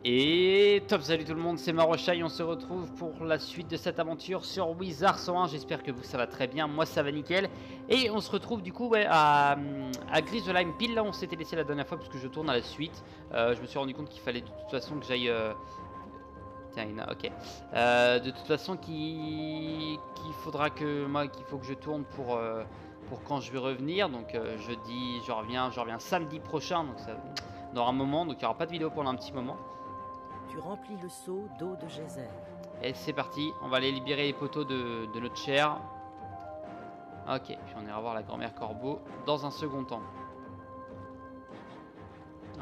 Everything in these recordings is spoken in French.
Et top, salut tout le monde, c'est Marocha et on se retrouve pour la suite de cette aventure sur Wizard 101. J'espère que vous ça va très bien, moi ça va nickel. Et on se retrouve du coup à Grisolheim, pile là où on s'était laissé la dernière fois parce que je tourne à la suite. Je me suis rendu compte qu'il fallait de toute façon que j'aille... Tiens, ok. De toute façon qu'il faudra que moi qu'il faut que je tourne pour quand je vais revenir. Donc jeudi, je reviens samedi prochain, donc ça dans un moment, donc il n'y aura pas de vidéo pendant un petit moment. Tu remplis le seau d'eau de geyser. Et c'est parti, on va aller libérer les poteaux de notre chair. Ok, puis on ira voir la grand-mère Corbeau dans un second temps.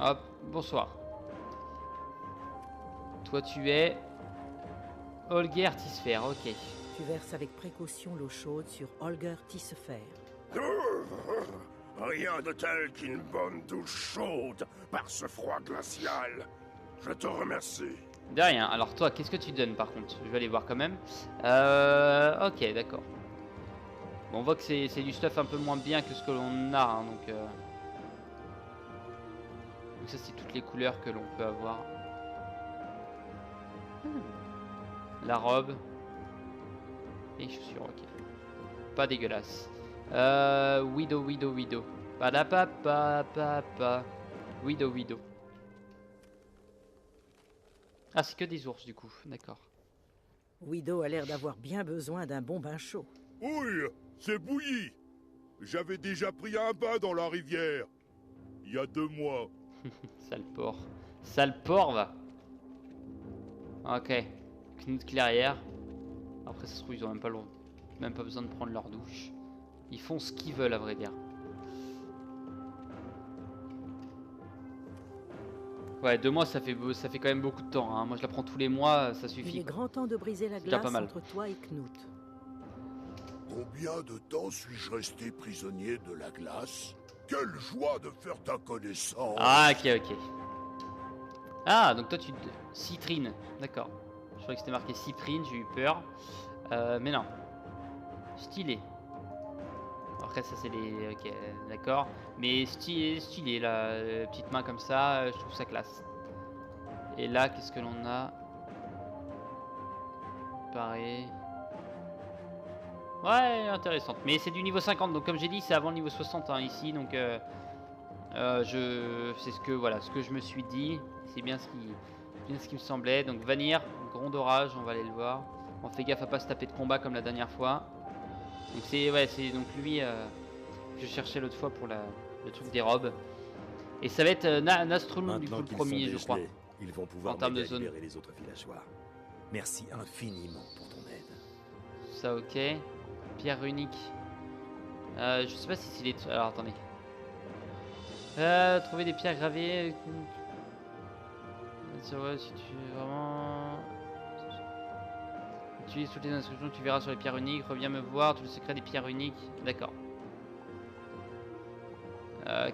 Hop, bonsoir. Toi tu es... Holger Tisfer, ok. Tu verses avec précaution l'eau chaude sur Holger Tisfer. Rien de tel qu'une bonne douche chaude par ce froid glacial. Je te remercie. De rien. Alors toi, qu'est-ce que tu donnes par contre? Je vais aller voir quand même. Ok, d'accord. Bon, on voit que c'est du stuff un peu moins bien que ce que l'on a, hein, donc ça c'est toutes les couleurs que l'on peut avoir. La robe. Et chaussures, ok. Pas dégueulasse. Widow. Padapapapapa. Widow. Ah, c'est que des ours du coup, d'accord. Widow a l'air d'avoir bien besoin d'un bon bain chaud. Oui, c'est bouilli. J'avais déjà pris un bain dans la rivière. Il y a 2 mois. Sale porc. Sale porc, va. Ok. Knut clairière. Après, ça se trouve, ils ont même pas besoin de prendre leur douche. Ils font ce qu'ils veulent, à vrai dire. Ouais, 2 mois, ça fait quand même beaucoup de temps. Hein. Moi, je la prends tous les mois, ça suffit. Il est grand temps de briser la déjà glace pas mal. entre toi et Knut. Combien de temps suis-je resté prisonnier de la glace? Quelle joie de faire ta connaissance. Ah, ok. Ah, donc toi, Citrine. D'accord. Je croyais que c'était marqué Cyprine, j'ai eu peur. Mais non. Stylé. Après, ça, c'est les... Ok, d'accord. Mais stylé, la petite main comme ça, je trouve ça classe. Et là, qu'est-ce que l'on a? Pareil. Ouais, intéressante. Mais c'est du niveau 50, donc comme j'ai dit, c'est avant le niveau 60 hein, ici. Donc, c'est ce que je me suis dit. C'est bien ce qui me semblait. Donc, Vanir, Grand Orage, on va aller le voir. On fait gaffe à pas se taper de combat comme la dernière fois. Donc, c'est donc lui que je cherchais l'autre fois pour le truc des robes. Et ça va être Nastrolum du coup le premier, je crois. Ils vont pouvoir en termes de m'aider à zone. libérer les autres villageois. Merci infiniment pour ton aide. Ça, ok. Pierre runique. Je sais pas si c'est les... Alors, attendez. Trouver des pierres gravées. C'est vrai, si tu veux vraiment... Utilise toutes les instructions que tu verras sur les pierres uniques. Reviens me voir, tout le secret des pierres uniques. D'accord.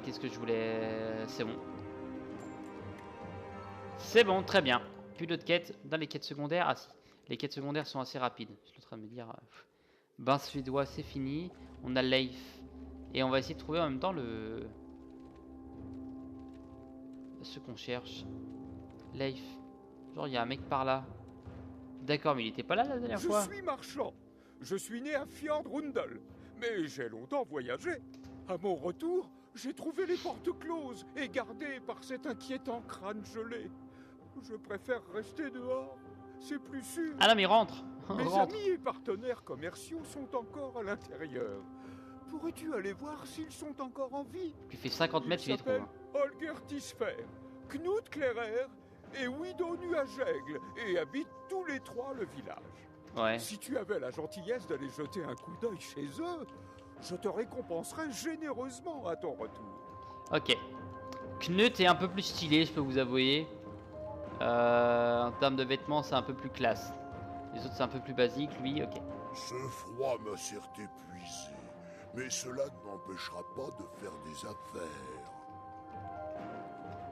Qu'est-ce que je voulais... C'est bon. C'est bon, très bien. Plus d'autres quêtes. Dans les quêtes secondaires... Ah si. Les quêtes secondaires sont assez rapides. Je suis en train de me dire... Bain suédois, c'est fini. On a Leif. Et on va essayer de trouver en même temps ce qu'on cherche. Leif. Genre, il y a un mec par là. D'accord, mais il était pas là la dernière fois. Je suis marchand. Je suis né à Fjordrundel. Mais j'ai longtemps voyagé. À mon retour, j'ai trouvé les portes closes et gardées par cet inquiétant crâne gelé. Je préfère rester dehors. C'est plus sûr. Ah non, mais rentre. Mes rentre. amis et partenaires commerciaux sont encore à l'intérieur. Pourrais-tu aller voir s'ils sont encore en vie? Tu fais 50 mètres, tu les trouves. Ils s'appellent Holger Tisfer, Knut Klerer et Widow Nuageigle et habitent tous les 3 le village. Ouais. Si tu avais la gentillesse d'aller jeter un coup d'œil chez eux, je te récompenserais généreusement à ton retour. Ok. Knut est un peu plus stylé, je peux vous avouer. En termes de vêtements, c'est un peu plus classe. Les autres, c'est un peu plus basique. Lui, ok. Ce froid me sert épuisé, mais cela ne m'empêchera pas de faire des affaires.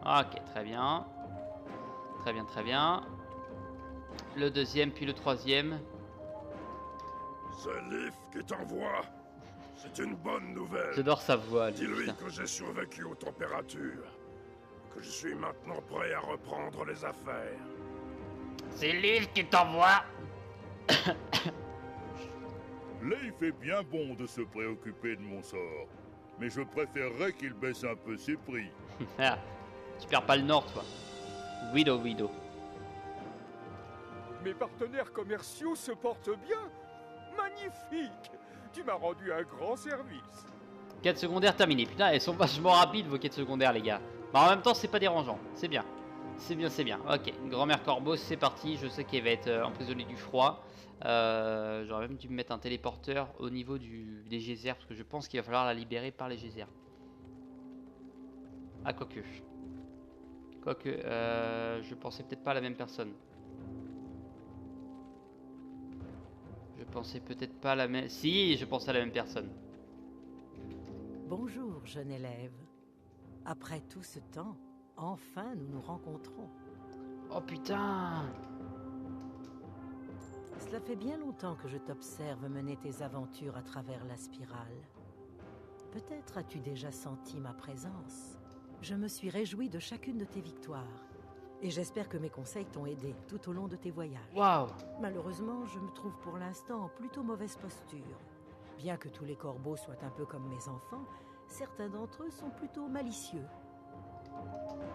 Ok, très bien. Très bien. Le deuxième, puis le troisième. C'est Leif qui t'envoie. C'est une bonne nouvelle. J'adore sa voix, lui. Dis-lui putain. que j'ai survécu aux températures. que je suis maintenant prêt à reprendre les affaires. C'est Leif qui t'envoie. Leif est bien bon de se préoccuper de mon sort, mais je préférerais qu'il baisse un peu ses prix. Ah, tu perds pas le nord, toi. Widow. Mes partenaires commerciaux se portent bien. Magnifique. Tu m'as rendu un grand service. Quête secondaire terminée. Putain, elles sont vachement rapides vos quêtes secondaires, les gars. Mais en même temps, c'est pas dérangeant. C'est bien. C'est bien. Ok, grand-mère Corbeau, c'est parti. Je sais qu'elle va être emprisonnée du froid. J'aurais même dû me mettre un téléporteur au niveau des geysers, parce que je pense qu'il va falloir la libérer par les geysers. Ah, quoique. Je pensais peut-être pas à la même personne. Je pensais peut-être pas à la même... Si, je pensais à la même personne. Bonjour, jeune élève. Après tout ce temps, enfin nous nous rencontrons. Oh putain! Cela fait bien longtemps que je t'observe mener tes aventures à travers la spirale. Peut-être as-tu déjà senti ma présence. Je me suis réjoui de chacune de tes victoires. Et j'espère que mes conseils t'ont aidé tout au long de tes voyages. Waouh! Malheureusement, je me trouve pour l'instant en plutôt mauvaise posture. Bien que tous les corbeaux soient un peu comme mes enfants, certains d'entre eux sont plutôt malicieux.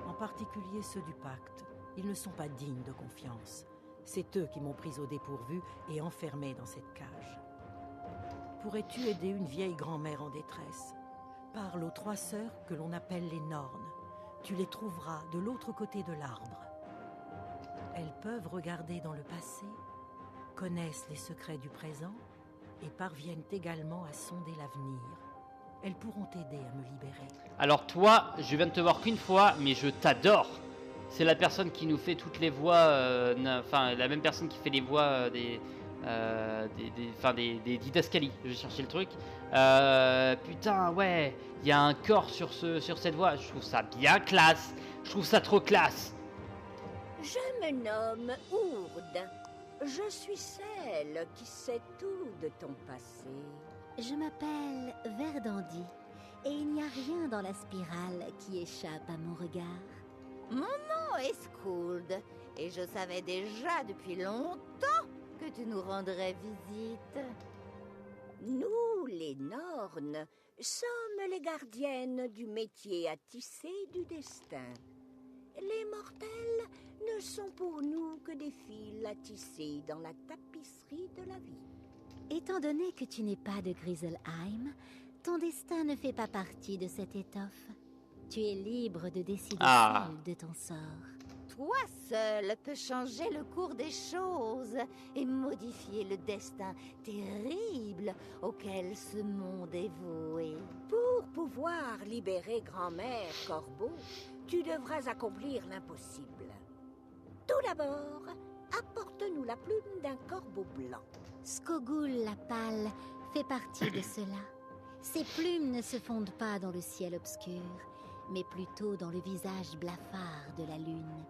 En particulier ceux du pacte. Ils ne sont pas dignes de confiance. C'est eux qui m'ont prise au dépourvu et enfermée dans cette cage. Pourrais-tu aider une vieille grand-mère en détresse? Parle aux 3 sœurs que l'on appelle les Nornes. Tu les trouveras de l'autre côté de l'arbre. Elles peuvent regarder dans le passé, connaissent les secrets du présent et parviennent également à sonder l'avenir. Elles pourront t'aider à me libérer. Alors toi, je viens de te voir qu'une fois, mais je t'adore. C'est la personne qui nous fait toutes les voix, enfin la même personne qui fait les voix des didascalies. Je vais chercher le truc. Putain, ouais, il y a un corps sur cette voix. Je trouve ça bien classe. Je trouve ça trop classe. Je me nomme Ourde. Je suis celle qui sait tout de ton passé. Je m'appelle Verdandi, et il n'y a rien dans la spirale qui échappe à mon regard. Mon nom est Skuld, et je savais déjà depuis longtemps que tu nous rendrais visite. Nous, les Nornes, sommes les gardiennes du métier à tisser du destin. Les mortels ne sont pour nous que des fils à tisser dans la tapisserie de la vie. Étant donné que tu n'es pas de Griselheim, ton destin ne fait pas partie de cette étoffe. Tu es libre de décider seul de ton sort. Toi seul peux changer le cours des choses et modifier le destin terrible auquel ce monde est voué. Pour pouvoir libérer grand-mère Corbeau, tu devras accomplir l'impossible. Tout d'abord, apporte-nous la plume d'un corbeau blanc. Skogul la pâle fait partie de cela. Ses plumes ne se fondent pas dans le ciel obscur, mais plutôt dans le visage blafard de la lune.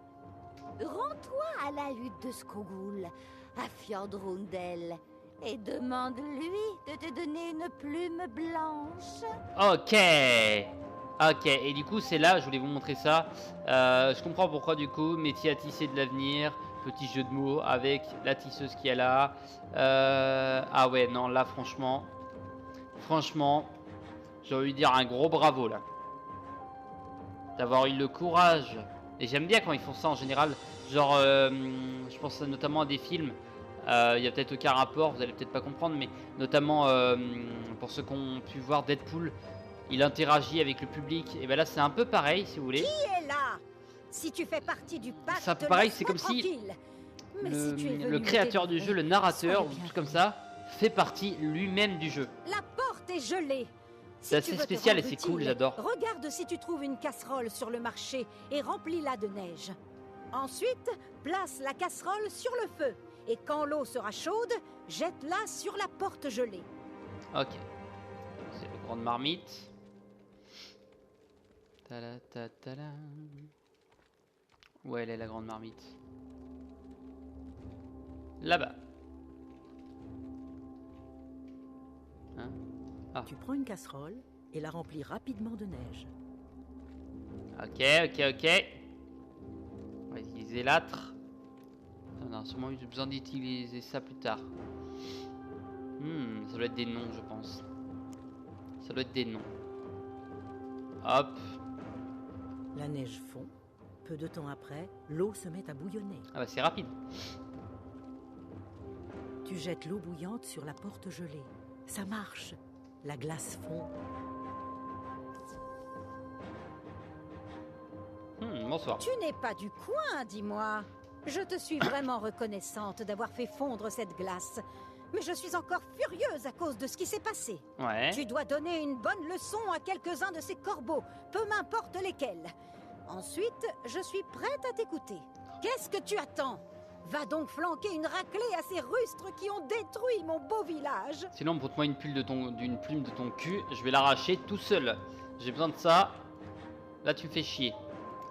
Rends-toi à la hutte de Skogul, à Fjordrundel, et demande-lui de te donner une plume blanche. Ok, et du coup c'est là, je voulais vous montrer ça. Je comprends pourquoi du coup, métier à tisser de l'avenir, petit jeu de mots avec la tisseuse qui est là. Ah ouais, non, là franchement, j'ai envie de dire un gros bravo là. D'avoir eu le courage. Et j'aime bien quand ils font ça en général. Genre, je pense notamment à des films. Il y a peut-être aucun rapport, vous allez peut-être pas comprendre, mais notamment pour ceux qui ont pu voir Deadpool, il interagit avec le public. Et ben là, c'est un peu pareil, si vous voulez. Qui est là? Si tu fais partie du pacte, C'est un peu pareil, c'est comme si le créateur du jeu, le narrateur, ou tout comme ça, fait partie lui-même du jeu. La porte est gelée. C'est assez spécial et c'est cool, j'adore. Regarde si tu trouves une casserole sur le marché et remplis-la de neige. Ensuite, place la casserole sur le feu. Et quand l'eau sera chaude, jette-la sur la porte gelée. Ok. C'est la grande marmite. Ta-la-ta-ta-la. Où elle est la grande marmite? Là-bas. Hein? Tu prends une casserole et la remplis rapidement de neige. Ok, ok. On va utiliser l'âtre. On a sûrement eu besoin d'utiliser ça plus tard. Ça doit être des noms, je pense. Ça doit être des noms. Hop. La neige fond. Peu de temps après, l'eau se met à bouillonner. Ah bah c'est rapide. Tu jettes l'eau bouillante sur la porte gelée. Ça marche. La glace fond. Bonsoir. Tu n'es pas du coin, dis-moi. Je te suis vraiment reconnaissante d'avoir fait fondre cette glace. Mais je suis encore furieuse à cause de ce qui s'est passé. Ouais. Tu dois donner une bonne leçon à quelques-uns de ces corbeaux, peu m'importe lesquels. Ensuite, je suis prête à t'écouter. Qu'est-ce que tu attends? Va donc flanquer une raclée à ces rustres qui ont détruit mon beau village. Sinon, broute-moi une plume de ton cul. Je vais l'arracher tout seul. J'ai besoin de ça. Là, tu me fais chier.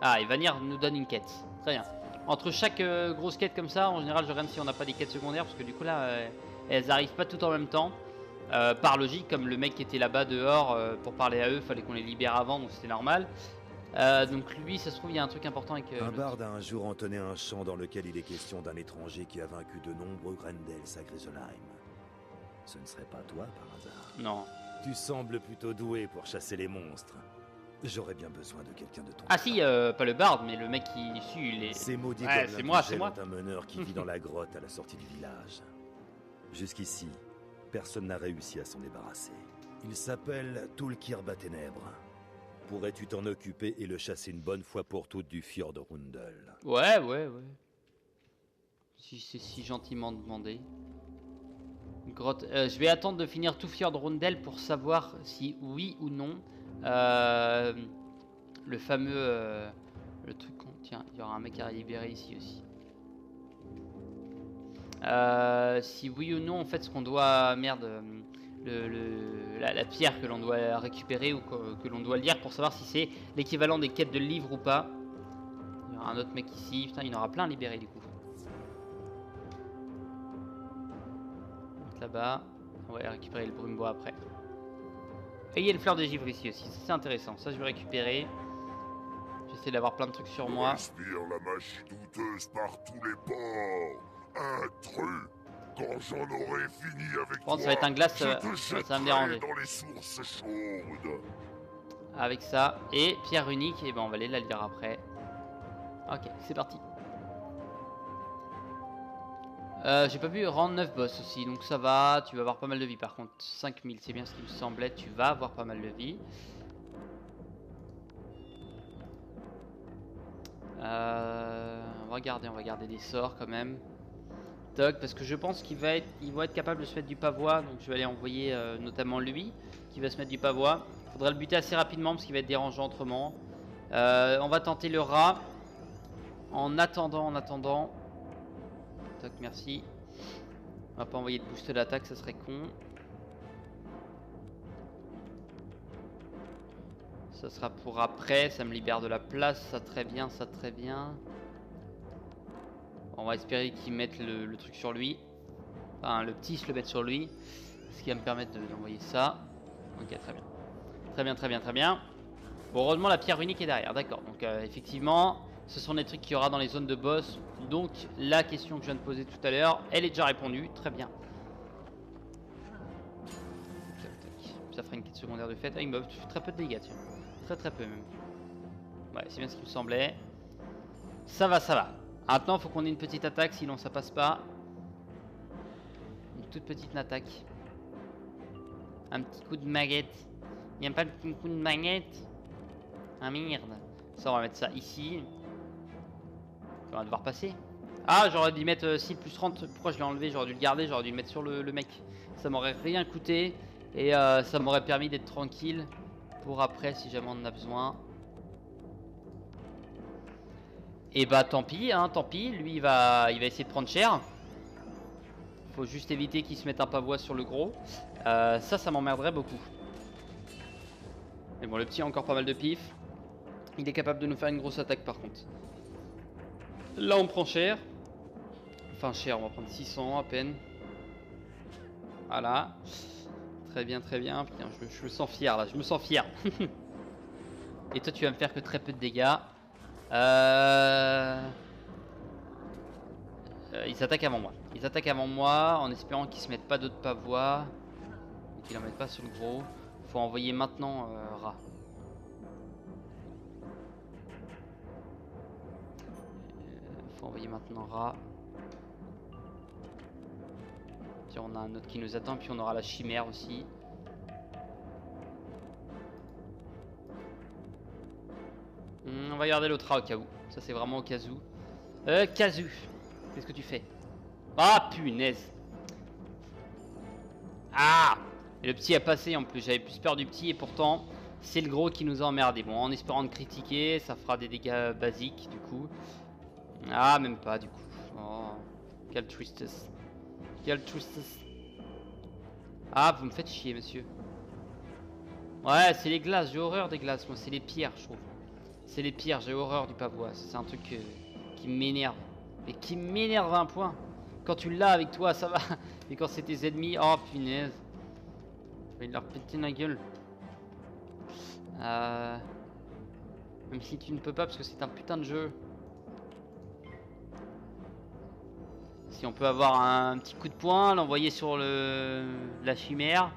Ah, et Vanir nous donne une quête. Très bien. Entre chaque grosse quête comme ça, en général, je regarde si on n'a pas des quêtes secondaires. Parce que du coup, là, elles arrivent pas toutes en même temps. Par logique, comme le mec qui était là-bas dehors pour parler à eux, fallait qu'on les libère avant, donc c'était normal. Donc lui, ça se trouve, il y a un truc important avec... un barde a un jour entonné un chant dans lequel il est question d'un étranger qui a vaincu de nombreux Grendels à Grisolheim. Ce ne serait pas toi, par hasard? Non. Tu sembles plutôt doué pour chasser les monstres. J'aurais bien besoin de quelqu'un de ton... Ah si, pas le barde, mais le mec qui suit les... C'est maudit ouais, comme c'est moi. un meneur qui vit dans la grotte à la sortie du village. Jusqu'ici, personne n'a réussi à s'en débarrasser. Il s'appelle Tulkir Ténèbres. Pourrais-tu t'en occuper et le chasser une bonne fois pour toutes du fjord de Rundel? Ouais. Si c'est si gentiment demandé. Grotte. Je vais attendre de finir tout fjord de Rundel pour savoir si oui ou non le fameux le truc. Tiens, il y aura un mec à libérer ici aussi. Si oui ou non, en fait, ce qu'on doit... Merde... la pierre que l'on doit récupérer ou que l'on doit lire pour savoir si c'est l'équivalent des quêtes de livres ou pas. Il y aura un autre mec ici. Putain, il y en aura plein à libérer du coup. Donc là-bas, on va récupérer le brume-bois après. Et il y a une fleur de givre ici aussi. Ça, c'est intéressant. Ça, je vais récupérer. J'essaie d'avoir plein de trucs sur moi. Respire la magie douteuse par tous les pores. Intrus. Quand j'en aurai fini avec Bon, toi, ça va être un glace, je te ça va me déranger. dans les sources chaudes. Avec ça. Et pierre unique. Et ben on va aller la lire après. Ok, c'est parti. J'ai pas pu rendre 9 boss aussi, donc ça va. Tu vas avoir pas mal de vie par contre. 5000, c'est bien ce qui me semblait. Tu vas avoir pas mal de vie. On va garder des sorts quand même. Toc, parce que je pense qu'ils vont être capables de se mettre du pavois. Donc je vais aller envoyer notamment lui qui va se mettre du pavois. Faudra le buter assez rapidement parce qu'il va être dérangeant autrement. On va tenter le rat. En attendant. Toc, merci. On va pas envoyer de boost d'attaque, ça serait con. Ça sera pour après, ça me libère de la place, ça très bien. On va espérer qu'ils mettent le truc sur lui. Enfin, le petit se le mette sur lui. Ce qui va me permettre d'envoyer ça. Ok, très bien. Bon, heureusement, la pierre unique est derrière, d'accord. Donc, effectivement, ce sont des trucs qu'il y aura dans les zones de boss. Donc, la question que je viens de poser tout à l'heure, elle est déjà répondue. Très bien. Ça fera une quête secondaire de fait. Ah, il me fait très peu de dégâts, tiens. Très peu même. Ouais, c'est bien ce qui me semblait. Ça va. Maintenant, il faut qu'on ait une petite attaque, sinon ça passe pas. Une toute petite attaque. Un petit coup de maguette. Il n'y a pas un petit coup de maguette? Ah merde. Ça, on va mettre ça ici. On va devoir passer. Ah, j'aurais dû mettre 6 plus 30. Pourquoi je l'ai enlevé? J'aurais dû le garder, j'aurais dû le mettre sur le mec. Ça m'aurait rien coûté. Et ça m'aurait permis d'être tranquille pour après si jamais on en a besoin. Et bah tant pis, lui il va essayer de prendre cher. Faut juste éviter qu'il se mette un pavois sur le gros. Ça m'emmerderait beaucoup. Mais bon, le petit a encore pas mal de pif. Il est capable de nous faire une grosse attaque par contre. Là on prend cher. Enfin cher, on va prendre 600 à peine. Voilà. Très bien. Putain, je me sens fier là, je me sens fier. Et toi tu vas me faire que très peu de dégâts. Ils attaquent avant moi. Ils attaquent avant moi en espérant qu'ils se mettent pas d'autres pavois. Qu'ils en mettent pas sur le gros. Faut envoyer maintenant Ra. Faut envoyer maintenant Ra. Puis on a un autre qui nous attend. Puis on aura la chimère aussi. On va garder l'autre Ra au cas où. Ça c'est vraiment au cas où. Kazu, qu'est-ce que tu fais? Ah punaise. Ah. Et le petit a passé en plus. J'avais plus peur du petit et pourtant c'est le gros qui nous a emmerdé. Bon, en espérant de critiquer, ça fera des dégâts basiques du coup. Ah, même pas du coup. Oh, quelle tristesse. Quelle tristesse. Ah, vous me faites chier, monsieur. Ouais, c'est les glaces. J'ai horreur des glaces. Moi, c'est les pires, je trouve. C'est les pires. J'ai horreur du pavois. C'est un truc qui m'énerve. Et qui m'énerve à un point. Quand tu l'as avec toi, ça va. Et quand c'est tes ennemis, oh punaise. Il va leur péter la gueule. Même si tu ne peux pas parce que c'est un putain de jeu. Si on peut avoir un petit coup de poing, l'envoyer sur la chimère.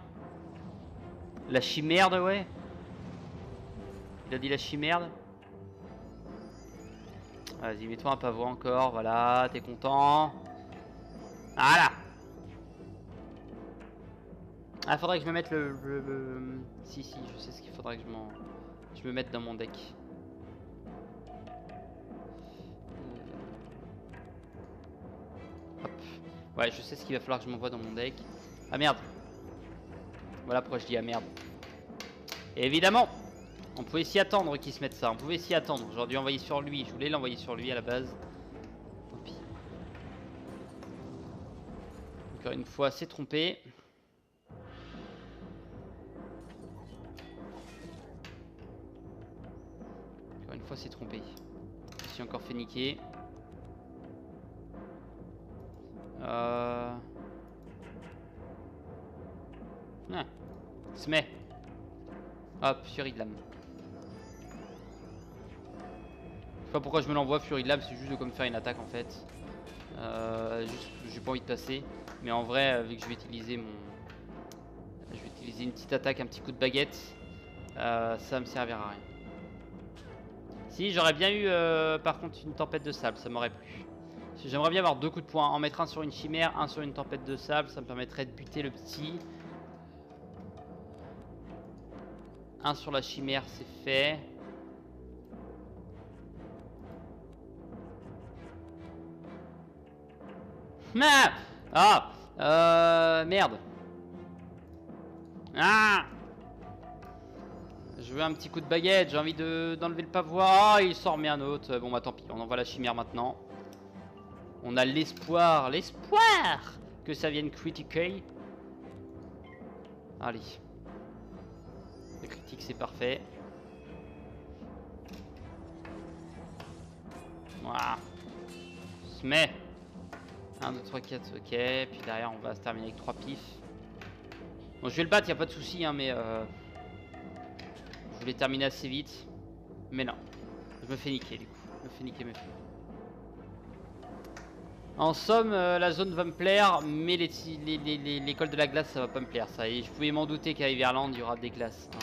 La chimère, ouais. Il a dit la chimère. Vas-y, mets-toi un pavot encore. Voilà, t'es content. Voilà. Ah, faudrait que je me mette Si, je sais ce qu'il faudrait que je me mette dans mon deck. Hop. Ouais, je sais ce qu'il va falloir que je m'envoie dans mon deck. Ah merde. Voilà pourquoi je dis ah merde. Et évidemment, on pouvait s'y attendre qu'il se mette ça. On pouvait s'y attendre. J'aurais dû envoyer sur lui. Je voulais l'envoyer sur lui à la base. Tant pis. Encore une fois, c'est trompé. Une fois c'est trompé. Je me suis encore fait niquer. Se met. Hop, Fury de lame. Je sais pas pourquoi je me l'envoie Fury de lame, c'est juste de comme faire une attaque en fait. Juste j'ai pas envie de passer. Mais en vrai, vu que je vais utiliser une petite attaque, un petit coup de baguette, ça me servira à rien. Si, j'aurais bien eu par contre une tempête de sable, ça m'aurait plu. J'aimerais bien avoir deux coups de poing, en mettre un sur une chimère, un sur une tempête de sable, ça me permettrait de buter le petit. Un sur la chimère, c'est fait. Merde. Ah. Je veux un petit coup de baguette, j'ai envie d'enlever le pavois. Ah, il s'en remet un autre. Bon bah tant pis, on envoie la chimère maintenant. On a l'espoir que ça vienne critiquer. Allez. Le critique c'est parfait. Voilà. Se met. 1, 2, 3, 4, ok. Puis derrière on va se terminer avec 3 pifs. Bon je vais le battre, y a pas de souci hein, mais je voulais terminer assez vite. Mais non. Je me fais niquer du coup. Je me fais niquer mes fous. En somme, la zone va me plaire, mais l'école de la glace, ça va pas me plaire. Ça, et je pouvais m'en douter qu'à Everland, il y aura des glaces. Hein.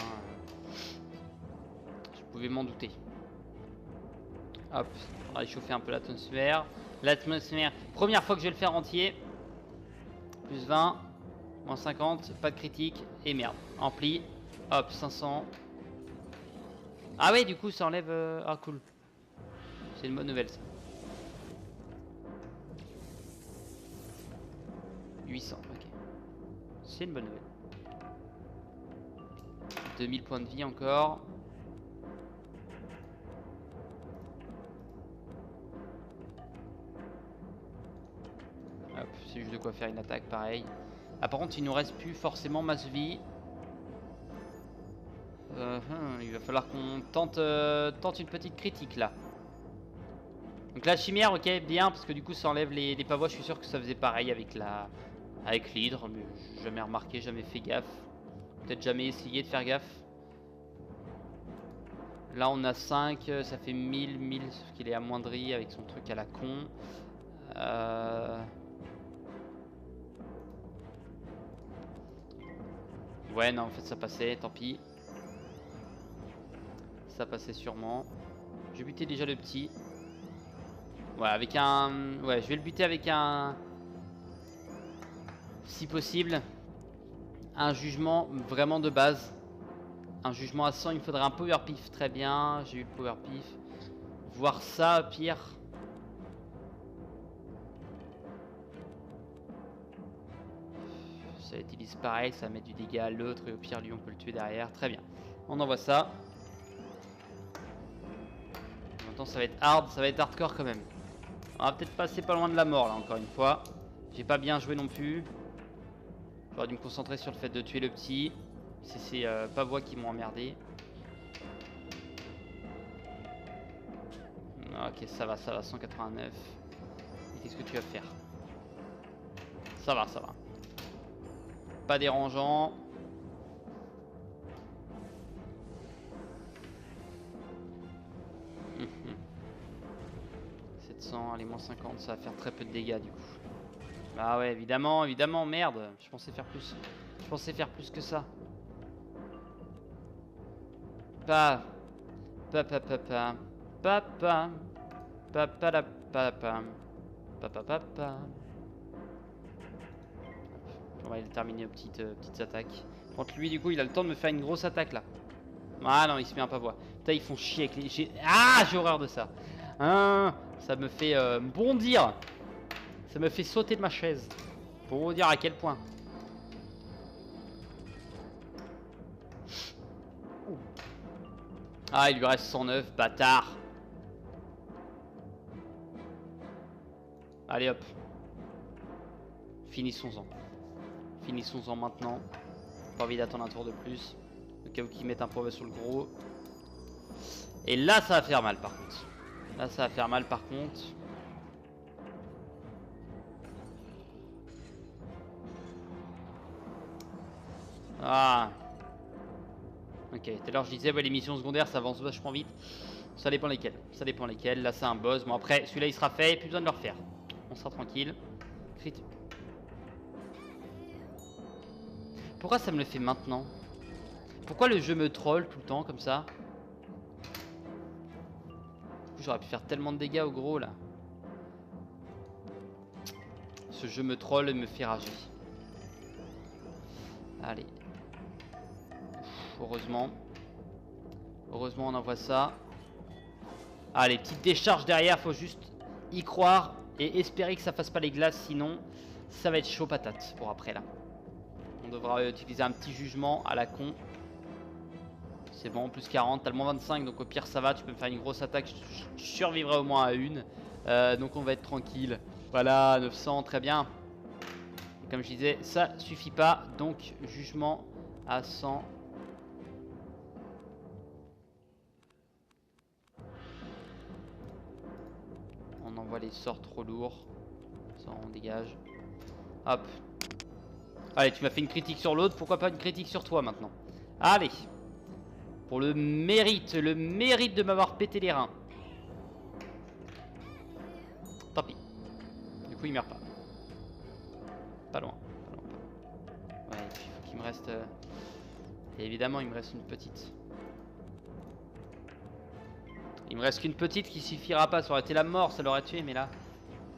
Je pouvais m'en douter. Hop, on va réchauffer un peu l'atmosphère. L'atmosphère, première fois que je vais le faire entier. Plus 20, moins 50, pas de critique. Et merde, ampli. Hop, 500. Ah ouais, du coup, ça enlève... Ah cool. C'est une bonne nouvelle ça. 800, ok. C'est une bonne nouvelle. 2000 points de vie encore. Hop, c'est juste de quoi faire une attaque pareil. Ah par contre il nous reste plus forcément masse vie. Il va falloir qu'on tente une petite critique là. Donc la chimère, ok, bien, parce que du coup ça enlève les pavois. Je suis sûr que ça faisait pareil avec l'hydre, mais j'ai jamais remarqué, jamais fait gaffe. Peut-être jamais essayé de faire gaffe. Là on a 5, ça fait 1000, sauf qu'il est amoindri avec son truc à la con. Ouais non en fait ça passait, tant pis. Ça passait sûrement. Je vais buter déjà le petit. Ouais avec un... Ouais je vais le buter avec un... Si possible. Un jugement vraiment de base. Un jugement à 100, il me faudrait un power pif. Très bien, j'ai eu le power pif. Voir ça, pire. Ça utilise pareil, ça va mettre du dégât à l'autre. Et au pire, lui, on peut le tuer derrière. Très bien. On envoie ça. Maintenant, ça va être hard. Ça va être hardcore quand même. On va peut-être passer pas loin de la mort, là, encore une fois. J'ai pas bien joué non plus. J'aurais dû me concentrer sur le fait de tuer le petit. C'est Pavois qui m'ont emmerdé. Ok, ça va, 189. Qu'est-ce que tu vas faire? Ça va. Pas dérangeant. Mmh. 700, allez, moins 50, ça va faire très peu de dégâts du coup. Bah ouais, évidemment, merde. Je pensais faire plus. Je pensais faire plus que ça. Papa. On va terminer aux petites attaques. Contre lui, du coup, il a le temps de me faire une grosse attaque là. Ah non, il se met un pavois. Putain, ils font chier avec les... Ah, j'ai horreur de ça. Hein, ça me fait bondir. Ça me fait sauter de ma chaise. Pour vous dire à quel point. Ah, il lui reste 109, bâtard. Allez hop. Finissons-en. Finissons-en maintenant. Pas envie d'attendre un tour de plus. Au cas où qu'ils mettent un poids sur le gros. Et là, ça va faire mal par contre. Là, ça va faire mal par contre. Ah. Ok, tout à l'heure je disais, ouais, les missions secondaires ça avance vachement vite. Ça dépend lesquelles. Ça dépend lesquelles. Là, c'est un boss. Bon, après, celui-là il sera fait. Plus besoin de le refaire. On sera tranquille. Pourquoi ça me le fait maintenant? Pourquoi le jeu me troll tout le temps comme ça? J'aurais pu faire tellement de dégâts au gros là. Ce jeu me troll et me fait rager. Allez. Heureusement. Heureusement on envoie ça. Allez, petite décharge derrière. Faut juste y croire et espérer que ça fasse pas les glaces. Sinon ça va être chaud patate pour après là. On devra utiliser un petit jugement à la con. C'est bon, plus 40, t'as le moins 25, donc au pire ça va, tu peux me faire une grosse attaque, je survivrai au moins à une. Donc on va être tranquille. Voilà, 900, très bien. Et comme je disais, ça suffit pas, donc jugement à 100. On envoie les sorts trop lourds. Ça on dégage. Hop. Allez, tu m'as fait une critique sur l'autre, pourquoi pas une critique sur toi maintenant? Allez. Pour le mérite de m'avoir pété les reins. Tant pis. Du coup, il meurt pas. Pas loin. Ouais, et puis il faut qu'il me reste... Et évidemment, il me reste une petite. Il me reste qu'une petite qui suffira pas. Ça aurait été la mort, ça l'aurait tué, mais là...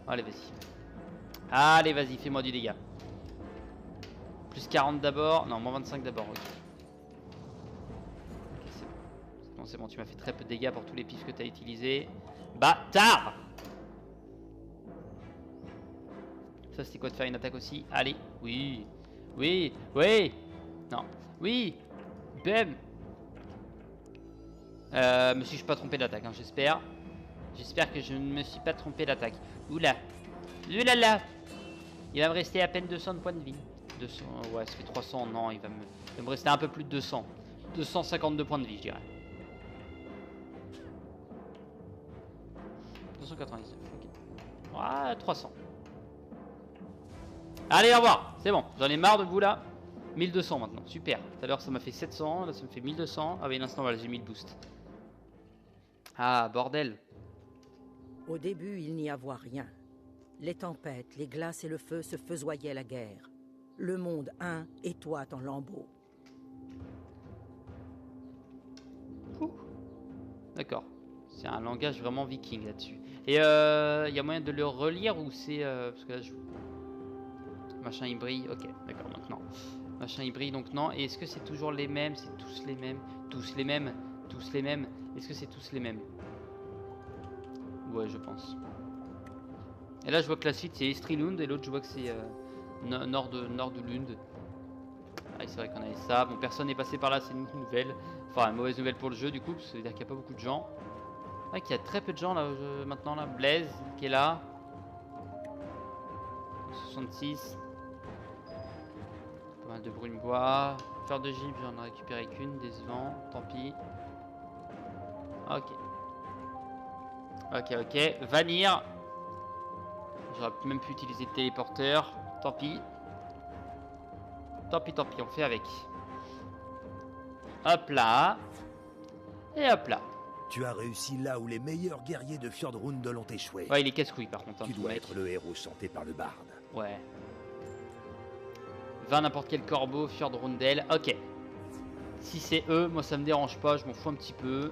Allez, vas-y. Allez, vas-y, fais-moi du dégât. Plus 40 d'abord. Non, moins 25 d'abord, ok. C'est bon, tu m'as fait très peu de dégâts pour tous les pifs que tu as utilisés. Bâtard! Ça, c'était quoi de faire une attaque aussi? Allez, oui. Oui, oui. Non, oui. Bam. Me suis-je pas trompé d'attaque, hein, j'espère. J'espère que je ne me suis pas trompé d'attaque. Oula. Oulala. Il va me rester à peine 200 de points de vie. 200, ouais, ça fait 300. Non, il va me rester un peu plus de 200. 252 points de vie, je dirais. 299, ok. Ouais, 300. Allez, au revoir. C'est bon, j'en ai marre de vous là. 1200 maintenant, super. Tout à l'heure ça m'a fait 700, là ça me fait 1200. Ah oui, l'instant, voilà, j'ai mis le boost. Ah, bordel. Au début, il n'y avoit rien. Les tempêtes, les glaces et le feu se faisoyaient la guerre. Le monde un étoite en lambeaux. D'accord. C'est un langage vraiment viking là-dessus. Et y a moyen de le relire ou c'est... parce que là, je... Machin il brille. Ok, d'accord, donc non. Machin il brille, donc non. Et est-ce que c'est toujours les mêmes? C'est tous les mêmes? Tous les mêmes? Tous les mêmes? Est-ce que c'est tous les mêmes? Ouais, je pense. Et là, je vois que la suite, c'est Estrilund. Et l'autre, je vois que c'est Nord de Lund. Ah, c'est vrai qu'on avait ça. Bon, personne n'est passé par là, c'est une nouvelle. Enfin, une mauvaise nouvelle pour le jeu, du coup. Parce que ça veut dire qu'il n'y a pas beaucoup de gens. Ah, qu'il y a très peu de gens là maintenant. Là. Blaise, qui est là. 66. Pas mal de brune-bois. Fleur de gibbe, j'en ai récupéré qu'une. Décevant, tant pis. Ok. Ok. Vanir. J'aurais même pu utiliser le téléporteur. Tant pis. Tant pis, on fait avec. Hop là. Et hop là. Tu as réussi là où les meilleurs guerriers de Fjordrundel ont échoué. Ouais, il est casse-couille par contre. Hein, tu dois mec. être le héros chanté par le barde. Ouais. Va n'importe quel corbeau, Fjordrundel. Ok. Si c'est eux, moi ça me dérange pas, je m'en fous un petit peu.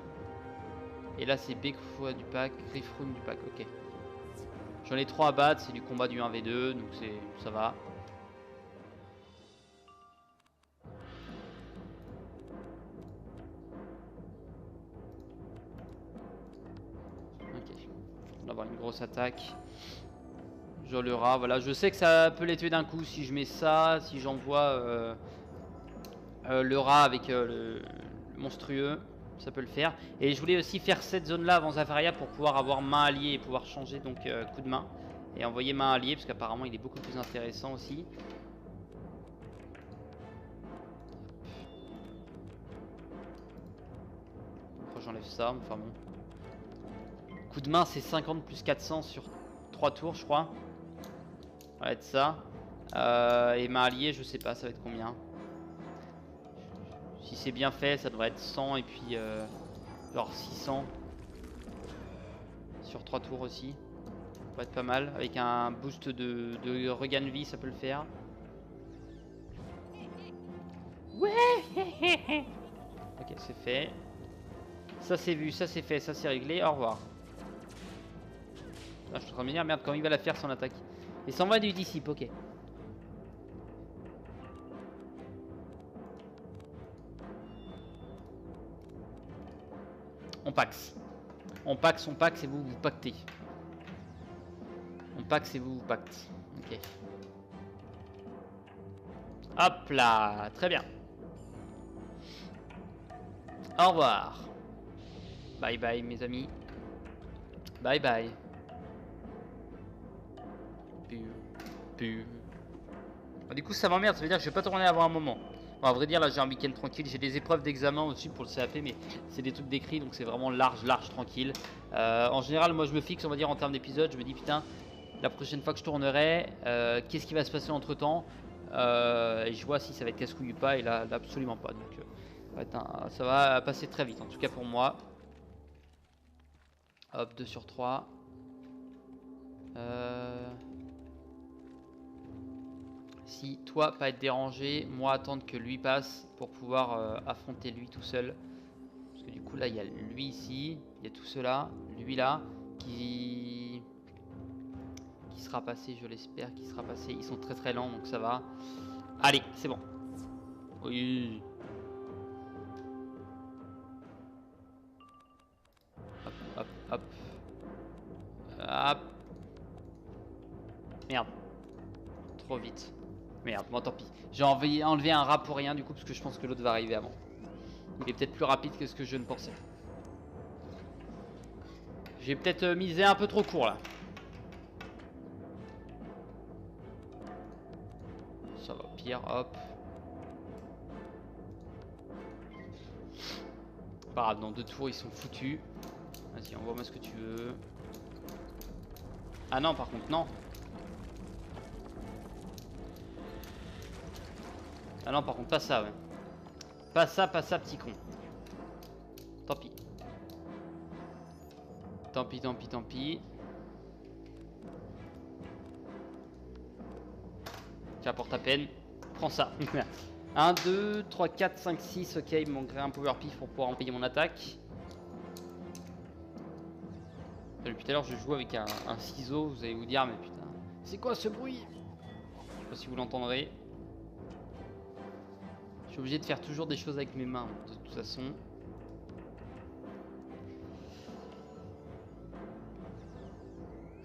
Et là c'est Bekfoua du pack, Griffrun du pack, ok. J'en ai 3 à battre, c'est du combat du 1v2, donc ça va. Ok. On va avoir une grosse attaque. Je le rat, voilà. Je sais que ça peut les tuer d'un coup si je mets ça, si j'envoie le rat avec le monstrueux. Ça peut le faire. Et je voulais aussi faire cette zone là avant Zafaria pour pouvoir avoir main alliée et pouvoir changer donc coup de main. Et envoyer main alliée parce qu'apparemment il est beaucoup plus intéressant aussi. Pourquoi j'enlève ça? Enfin bon. Coup de main c'est 50 plus 400 sur 3 tours je crois. Ça va être ça. Et main alliée je sais pas ça va être combien. Si c'est bien fait, ça devrait être 100 et puis genre 600 sur 3 tours aussi. Ça va être pas mal. Avec un boost de regain de vie, ça peut le faire. Ouais. Ok, c'est fait. Ça c'est vu, ça c'est fait, ça c'est réglé. Au revoir. Là, je suis en train de me dire, merde, comment il va la faire son attaque? Et ça envoie du dissipe, ok. On paxe. On paxe et vous pactez. On paxe et vous pactez. Ok. Hop là. Très bien. Au revoir. Bye bye mes amis. Bye bye. Du coup ça m'emmerde, ça veut dire que je vais pas tourner avant un moment. Bon, à vrai dire là j'ai un week-end tranquille, j'ai des épreuves d'examen aussi pour le CAP mais c'est des trucs d'écrit donc c'est vraiment large tranquille. En général moi je me fixe on va dire en termes d'épisodes, je me dis putain la prochaine fois que je tournerai qu'est-ce qui va se passer entre temps et je vois si ça va être casse-couille ou pas et là absolument pas donc ça va passer très vite en tout cas pour moi. Hop 2 sur 3. Si toi pas être dérangé, moi attendre que lui passe pour pouvoir affronter lui tout seul. Parce que du coup là il y a lui ici, il y a tout cela, lui là, qui sera passé, je l'espère, qui sera passé. Ils sont très lents donc ça va. Allez, c'est bon. Oui. Hop. Hop. Merde. Trop vite. Merde, bon tant pis. J'ai enlevé un rat pour rien du coup parce que je pense que l'autre va arriver avant. Il est peut-être plus rapide que ce que je ne pensais. J'ai peut-être misé un peu trop court là. Ça va pire, hop. Pas grave, dans 2 tours ils sont foutus. Vas-y, envoie-moi ce que tu veux. Ah non, par contre, non. Ah non, par contre, pas ça, ouais. Pas ça, petit con. Tant pis. Tant pis, tant pis, tant pis. Tiens, pour ta peine, prends ça. 1, 2, 3, 4, 5, 6. Ok, il me manquerait un power pif pour pouvoir envoyer mon attaque. Depuis tout à l'heure, je joue avec un ciseau. Vous allez vous dire, mais putain, c'est quoi ce bruit? Je sais pas si vous l'entendrez. Je suis obligé de faire toujours des choses avec mes mains, de toute façon.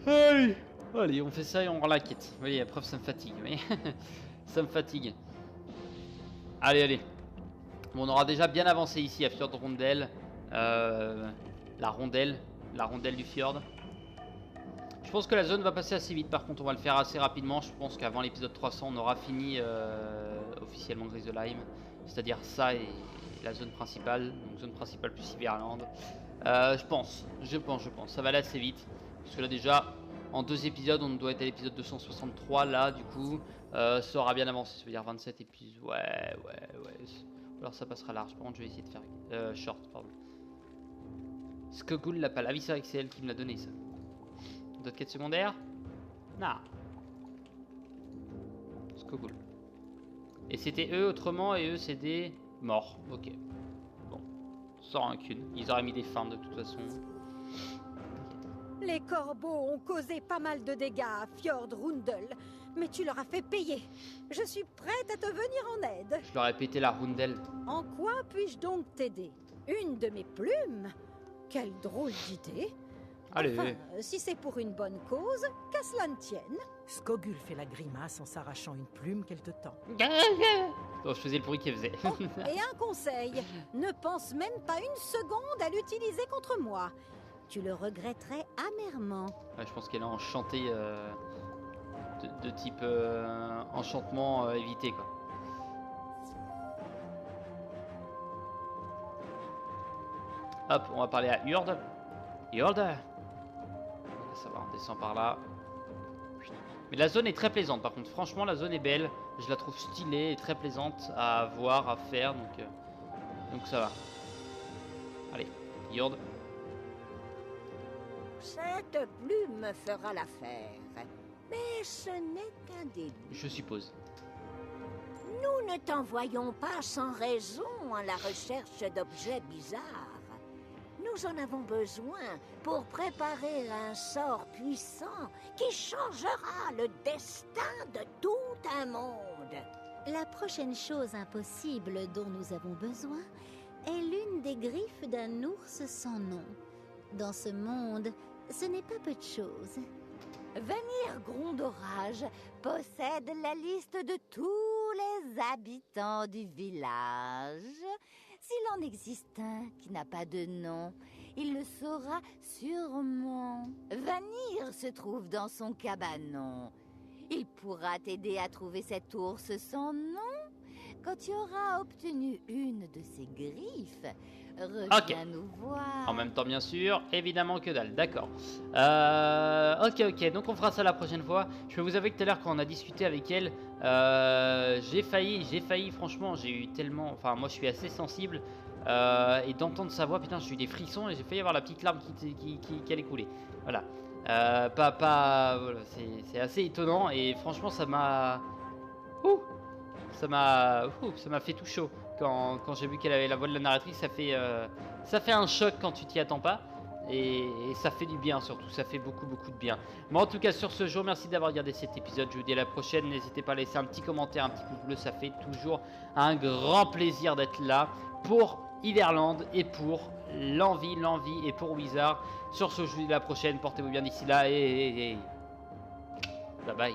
Allez, allez, on fait ça et on rend la quête. Vous voyez, la preuve, ça me fatigue. Vous voyez ça me fatigue. Allez, allez. Bon, on aura déjà bien avancé ici à Fjord Rondel. La rondelle du fjord. Je pense que la zone va passer assez vite. Par contre, on va le faire assez rapidement. Je pense qu'avant l'épisode 300, on aura fini officiellement Grise de Lime. C'est-à-dire ça et la zone principale. Donc zone principale plus Iverland. Je pense. Ça va aller assez vite. Parce que là déjà, en 2 épisodes, on doit être à l'épisode 263. Là, du coup, ça aura bien avancé. Ça veut dire 27 épisodes. Ouais. Alors ça passera large. Par contre, je vais essayer de faire short, pardon. Skogul l'a pas. Ah oui, c'est vrai que c'est elle qui me l'a donné, ça. D'autres quêtes secondaires? Non. Skogul. Et c'était eux autrement, et eux c'est des morts. Ok. Bon. Sans rancune. Ils auraient mis des fins de toute façon. Les corbeaux ont causé pas mal de dégâts à Fjord Rundel, mais tu leur as fait payer. Je suis prête à te venir en aide. Je leur ai pété la Rundel. En quoi puis-je donc t'aider? Une de mes plumes? Quelle drôle d'idée. Allez. Enfin, si c'est pour une bonne cause, qu'à cela ne tienne. Skogul fait la grimace en s'arrachant une plume qu'elle te tend. Donc, je faisais le bruit qu'elle faisait. Oh, et un conseil, ne pense même pas une seconde à l'utiliser contre moi. Tu le regretterais amèrement. Ouais, je pense qu'elle est enchantée de type enchantement évité, quoi. Hop, on va parler à Urde. Urde. Ça va, on descend par là. Mais la zone est très plaisante, par contre. Franchement, la zone est belle. Je la trouve stylée et très plaisante à voir, à faire. Donc ça va. Allez, Urde. Cette plume fera l'affaire. Mais ce n'est qu'un début. Je suppose. Nous ne t'envoyons pas sans raison à la recherche d'objets bizarres. Nous en avons besoin pour préparer un sort puissant qui changera le destin de tout un monde. La prochaine chose impossible dont nous avons besoin est l'une des griffes d'un ours sans nom. Dans ce monde, ce n'est pas peu de choses. Vanir Grondorage possède la liste de tous les habitants du village. S'il en existe un qui n'a pas de nom, il le saura sûrement. Vanir se trouve dans son cabanon. Il pourra t'aider à trouver cet ours sans nom. Quand tu auras obtenu une de ses griffes, reviens nous voir. En même temps, bien sûr, évidemment que dalle, d'accord. Ok, donc on fera ça la prochaine fois. Je peux vous avouer que tout à l'heure, quand on a discuté avec elle, j'ai failli, franchement, j'ai eu tellement... Enfin, moi, je suis assez sensible. Et d'entendre sa voix, putain, j'ai eu des frissons et j'ai failli avoir la petite larme qui allait couler. Voilà. Voilà, c'est assez étonnant et franchement, ça m'a... Ça m'a fait tout chaud quand j'ai vu qu'elle avait la voix de la narratrice. Ça fait un choc quand tu t'y attends pas et ça fait du bien surtout, ça fait beaucoup de bien. Mais en tout cas sur ce jour, merci d'avoir regardé cet épisode, je vous dis à la prochaine. N'hésitez pas à laisser un petit commentaire, un petit pouce bleu, ça fait toujours un grand plaisir d'être là pour Iverland et pour l'envie et pour Wizard. Sur ce, je vous dis à la prochaine, portez-vous bien d'ici là et bye bye.